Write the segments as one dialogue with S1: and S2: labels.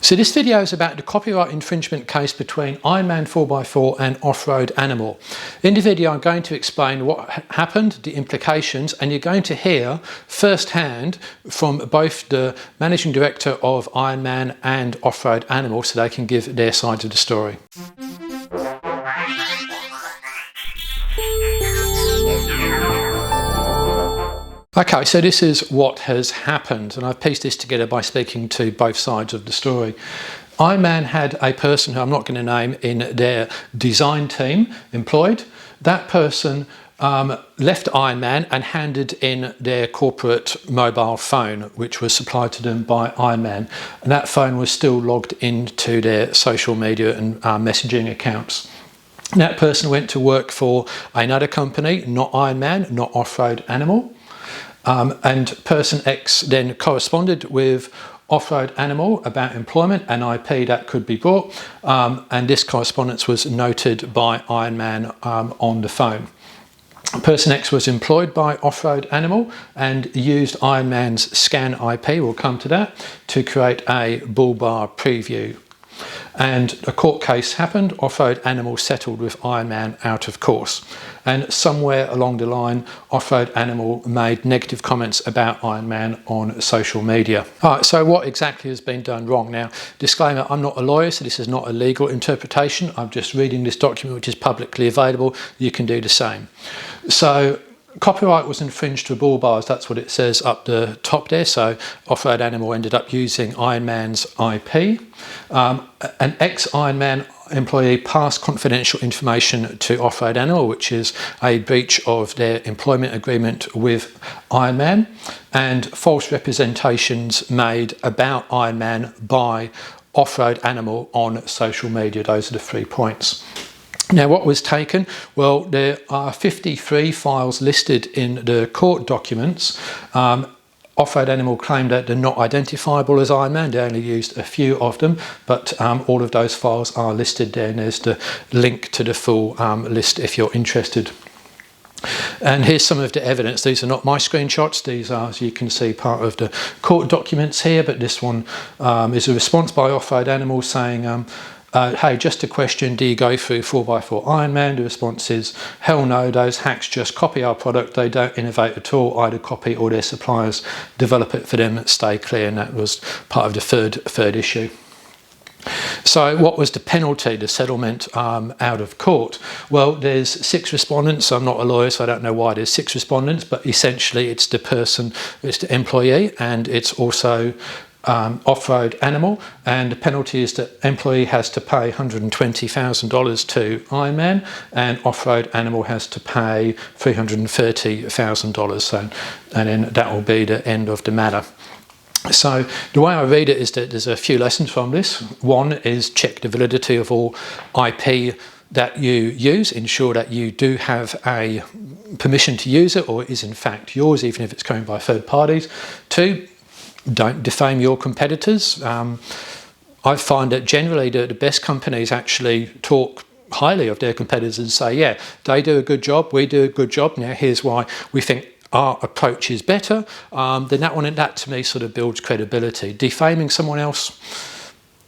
S1: So this video is about the copyright infringement case between Ironman 4x4 and Offroad Animal. In the video I'm going to explain what happened, the implications, and you're going to hear firsthand from both the managing director of Ironman and Offroad Animal so they can give their side of the story. Okay, so this is what has happened, and I've pieced this together by speaking to both sides of the story. Ironman had a person who I'm not going to name in their design team employed. That person left Ironman and handed in their corporate mobile phone, which was supplied to them by Ironman. And that phone was still logged into their social media and messaging accounts. That person went to work for another company, not Ironman, not Offroad Animal. And person X then corresponded with Offroad Animal about employment and IP that could be brought, and this correspondence was noted by Ironman on the phone. Person X was employed by Offroad Animal and used Ironman's scan IP, we'll come to that, to create a bull bar preview. And a court case happened. Offroad Animal settled with Ironman out of course, and somewhere along the line Offroad Animal made negative comments about Ironman on social media. Alright, so what exactly has been done wrong? Now, disclaimer, I'm not a lawyer, so this is not a legal interpretation. I'm just reading this document which is publicly available. You can do the same. So copyright was infringed for bull bars, that's what it says up the top there. So Offroad Animal ended up using Ironman's IP. An ex-Ironman employee passed confidential information to Offroad Animal, which is a breach of their employment agreement with Ironman, and false representations made about Ironman by Offroad Animal on social media. Those are the 3 points. Now, what was taken? Well, there are 53 files listed in the court documents. Offroad Animal claimed that they're not identifiable as Ironman. They only used a few of them, but all of those files are listed there, and there's the link to the full list if you're interested. And here's some of the evidence. These are not my screenshots. These are, as you can see, part of the court documents here, but this one is a response by Offroad Animal saying, hey, just a question, do you go through 4x4 Ironman? The response is, hell no, those hacks just copy our product. They don't innovate at all, either copy or their suppliers develop it for them, stay clear. And that was part of the third issue. So what was the penalty, the settlement out of court? Well, there's 6 respondents. I'm not a lawyer, so I don't know why there's 6 respondents, but essentially it's the person, it's the employee, and it's also Offroad Animal, and the penalty is that employee has to pay $120,000 to Ironman, and Offroad Animal has to pay $330,000. So, and then that will be the end of the matter. So the way I read it is that there's a few lessons from this. One is check the validity of all IP that you use, ensure that you do have a permission to use it or it is in fact yours, even if it's coming by third parties. 2, don't defame your competitors. I find that generally the best companies actually talk highly of their competitors and say, yeah, they do a good job, we do a good job, now here's why we think our approach is better. Then that one, and that to me sort of builds credibility. Defaming someone else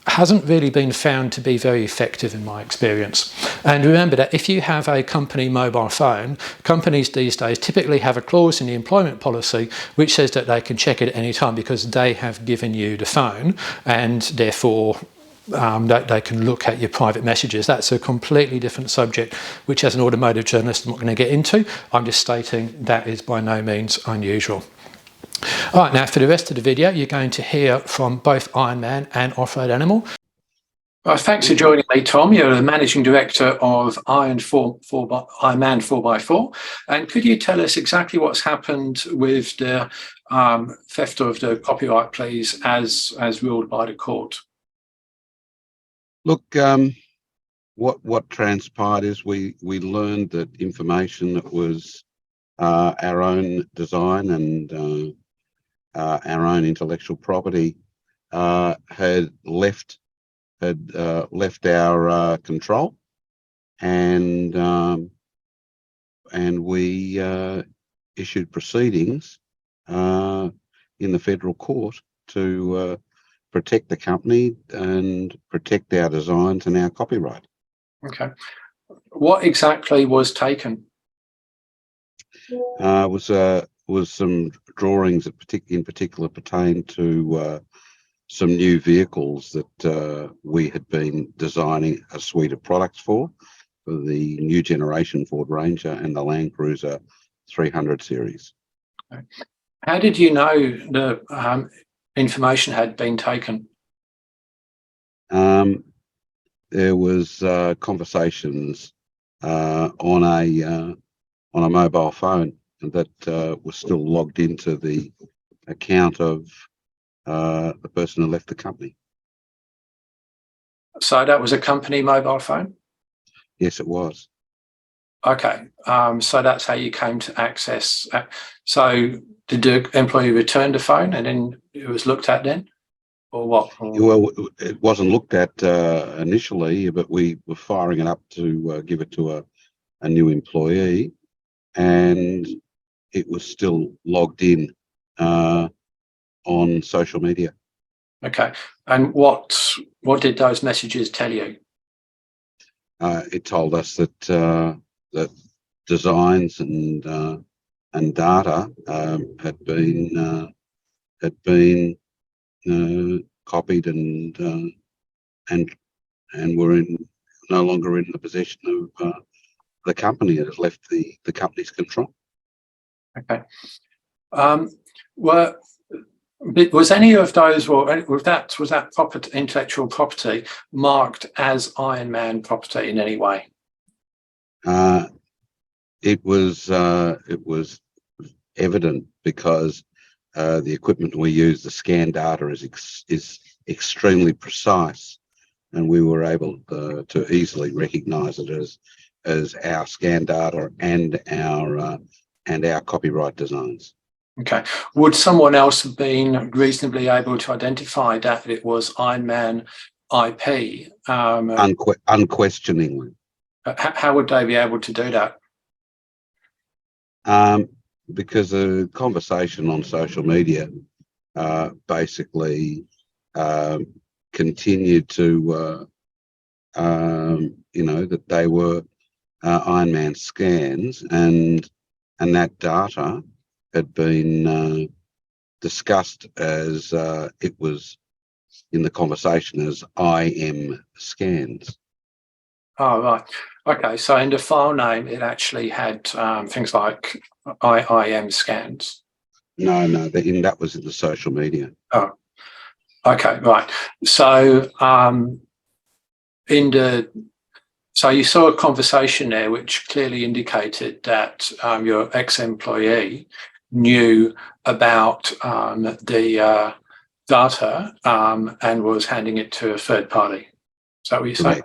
S1: hasn't really been found to be very effective in my experience. And remember that if you have a company mobile phone, companies these days typically have a clause in the employment policy which says that they can check it at any time because they have given you the phone, and therefore they can look at your private messages. That's a completely different subject, which as an automotive journalist I'm not going to get into. I'm just stating that is by no means unusual. All right, now for the rest of the video, you're going to hear from both Ironman and Offroad Animal. Well, thanks for joining me, Tom. You're the Managing Director of Ironman 4x4. And could you tell us exactly what's happened with the theft of the copyright, please, as ruled by the court?
S2: Look, what transpired is we learned that information that was our own design and our own intellectual property had left our control, and we issued proceedings in the federal court to protect the company and protect our designs and our copyright.
S1: Okay. What exactly was taken?
S2: Was some drawings that in particular pertain to some new vehicles that we had been designing a suite of products for the new generation Ford Ranger and the Land Cruiser 300 series.
S1: Okay. How did you know the information had been taken?
S2: There was conversations on a mobile phone that was still logged into the account of the person who left the company.
S1: So that was a company mobile phone?
S2: Yes, it was.
S1: Okay, so that's how you came to access. So did the employee return the phone and then it was looked at then? Or what?
S2: Well, it wasn't looked at initially, but we were firing it up to give it to a new employee, and it was still logged in on social media.
S1: Okay, and what did those messages tell you?
S2: It told us that that designs and data had been copied and were no longer in the possession of the company. It had left the company's control.
S1: Okay. Was any of those, or was that property, intellectual property, marked as Ironman property in any way?
S2: It was evident because the equipment we use, the scan data, is extremely precise, and we were able to easily recognise it as our scan data and our copyright designs.
S1: Okay. Would someone else have been reasonably able to identify that it was Ironman IP?
S2: Unquestioningly.
S1: How would they be able to do that?
S2: Because the conversation on social media basically continued to, that they were Ironman scans, and that data had been discussed as it was in the conversation as IM scans.
S1: Oh, right. Okay, so in the file name, it actually had things like IIM scans.
S2: No, that was in the social media.
S1: Oh, okay, right. So so you saw a conversation there which clearly indicated that your ex-employee knew about the data and was handing it to a third party. Is that what you're saying?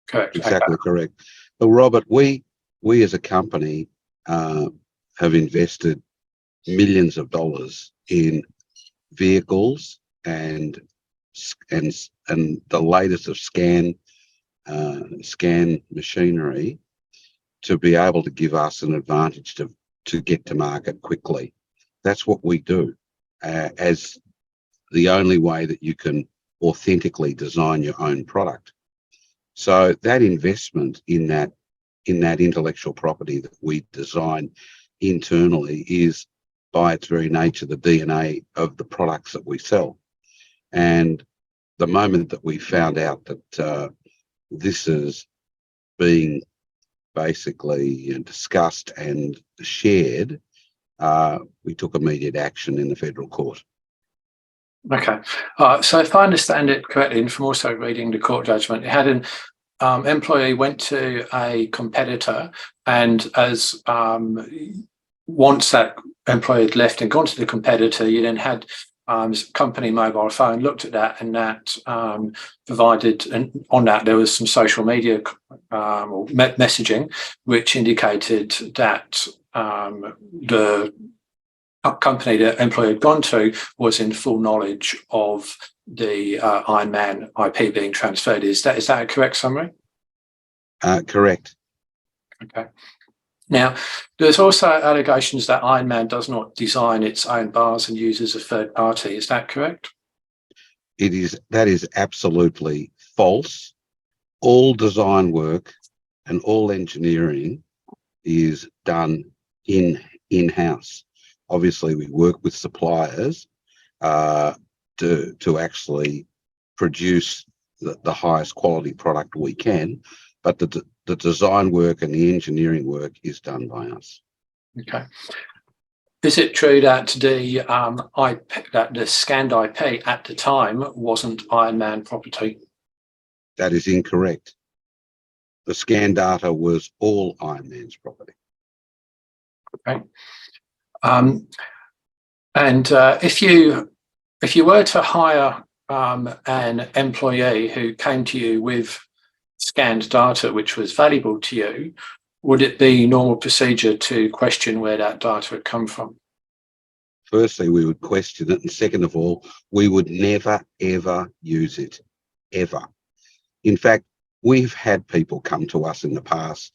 S1: Correct.
S2: Exactly.
S1: Okay.
S2: Correct. Well, Robert, we as a company have invested millions of dollars in vehicles and the latest of scan machinery to be able to give us an advantage to get to market quickly. That's what we do as the only way that you can authentically design your own product. So that investment in that intellectual property that we design internally is, by its very nature, the DNA of the products that we sell. And the moment that we found out that this is being basically discussed and shared, we took immediate action in the federal court.
S1: Okay. So if I understand it correctly, and from also reading the court judgment, it had an employee went to a competitor, and as once that employee had left and gone to the competitor, you then had company mobile phone looked at that, and that provided, and on that there was some social media or messaging which indicated that the company the employee had gone to was in full knowledge of the Ironman IP being transferred. Is that a correct summary?
S2: Correct.
S1: Okay. Now, there's also allegations that Ironman does not design its own bars and uses a third party. Is that correct?
S2: that is absolutely false. All design work and all engineering is done in-house. Obviously, we work with suppliers to actually produce the highest quality product we can, but the design work and the engineering work is done by us.
S1: Okay. Is it true that the scanned IP at the time wasn't Ironman property?
S2: That is incorrect. The scan data was all Ironman's property.
S1: Okay. If you were to hire an employee who came to you with scanned data which was valuable to you, would it be normal procedure to question where that data had come from?
S2: Firstly, we would question it, and second of all, we would never, ever use it, ever. In fact, we've had people come to us in the past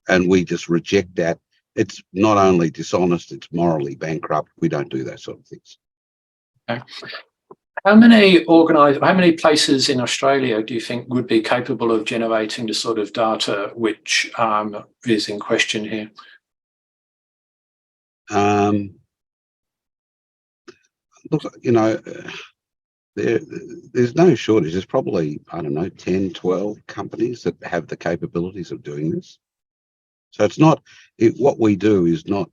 S2: and we just reject that. It's not only dishonest, it's morally bankrupt. We don't do that sort of things.
S1: Okay. How many places in Australia do you think would be capable of generating the sort of data which is in question here?
S2: Look, there's no shortage. There's probably, I don't know, 10, 12 companies that have the capabilities of doing this. So it's not, what we do is not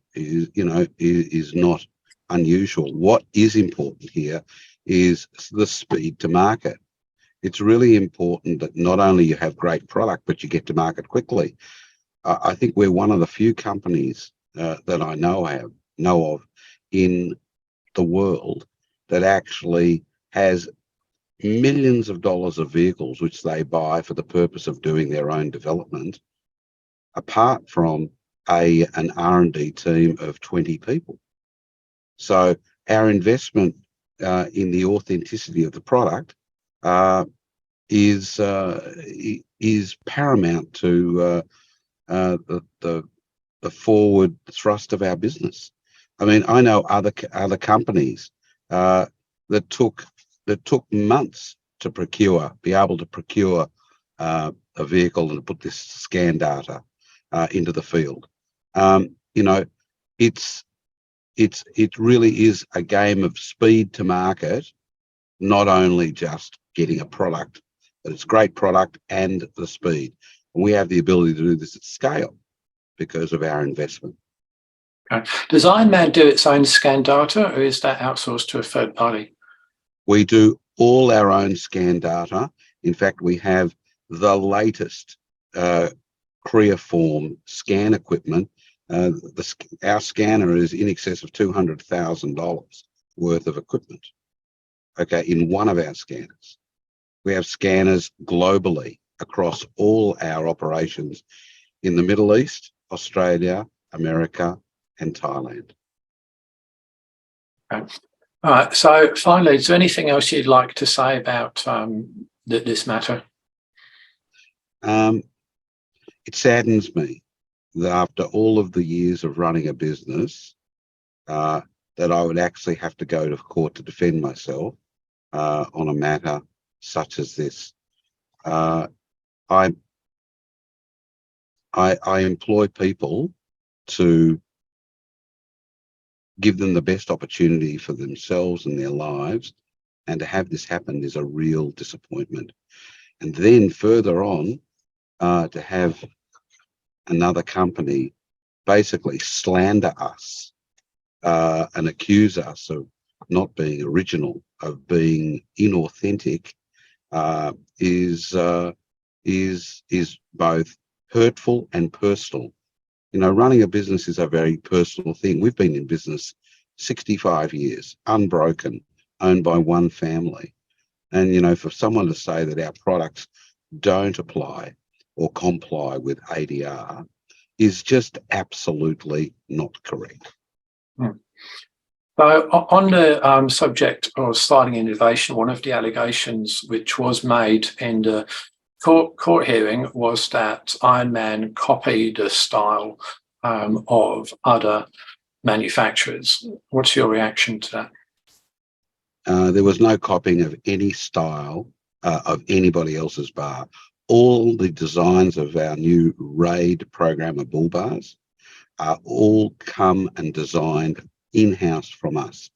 S2: unusual. What is important here is the speed to market. It's really important that not only you have great product, but you get to market quickly. I think we're one of the few companies that I know of in the world that actually has millions of dollars of vehicles which they buy for the purpose of doing their own development, apart from an R&D team of 20 people. So our investment in the authenticity of the product is paramount to the forward thrust of our business. I mean, I know other companies that took months to be able to procure a vehicle and put this scan data into the field. It really is a game of speed to market, not only just getting a product, but it's great product and the speed. And we have the ability to do this at scale because of our investment.
S1: Okay. Does Ironman do its own scan data, or is that outsourced to a third party?
S2: We do all our own scan data. In fact, we have the latest Creaform scan equipment. Our scanner is in excess of $200,000 worth of equipment, okay, in one of our scanners. We have scanners globally across all our operations in the Middle East, Australia, America, and Thailand.
S1: Okay. All right. So finally, is there anything else you'd like to say about this matter?
S2: It saddens me that after all of the years of running a business, that I would actually have to go to court to defend myself on a matter such as this. I employ people to give them the best opportunity for themselves and their lives, and to have this happen is a real disappointment. And then further on, to have another company basically slander us and accuse us of not being original, of being inauthentic, is both hurtful and personal. Running a business is a very personal thing. We've been in business 65 years, unbroken, owned by one family. And, for someone to say that our products don't apply or comply with ADR is just absolutely not correct.
S1: So on the subject of sliding innovation, one of the allegations which was made in the court hearing was that Ironman copied the style of other manufacturers. What's your reaction to that?
S2: There was no copying of any style of anybody else's bar. All the designs of our new RAID programmer bull bars are all come and designed in-house from us.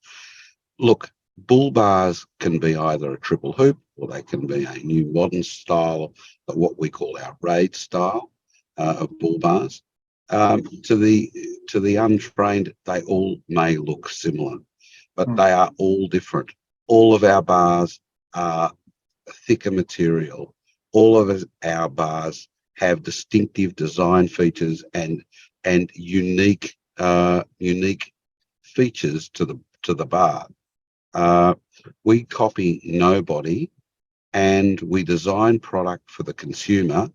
S2: Look, bull bars can be either a triple hoop or they can be a new modern style of what we call our RAID style of bull bars. To the untrained, they all may look similar, but they are all different. All of our bars are thicker material. All of our bars have distinctive design features and unique features to the bar. We copy nobody, and we design product for the consumer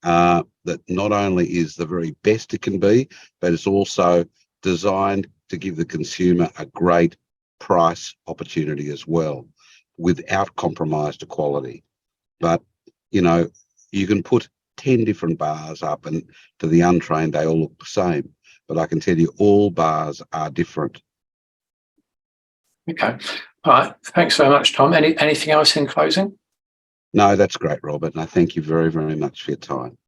S2: that not only is the very best it can be, but it's also designed to give the consumer a great price opportunity as well, without compromise to quality. But, you know, you can put 10 different bars up, and to the untrained, they all look the same. But I can tell you all bars are different.
S1: Okay. All right. Thanks very much, Tom. Anything else in closing?
S2: No, that's great, Robert. And I thank you very, very much for your time.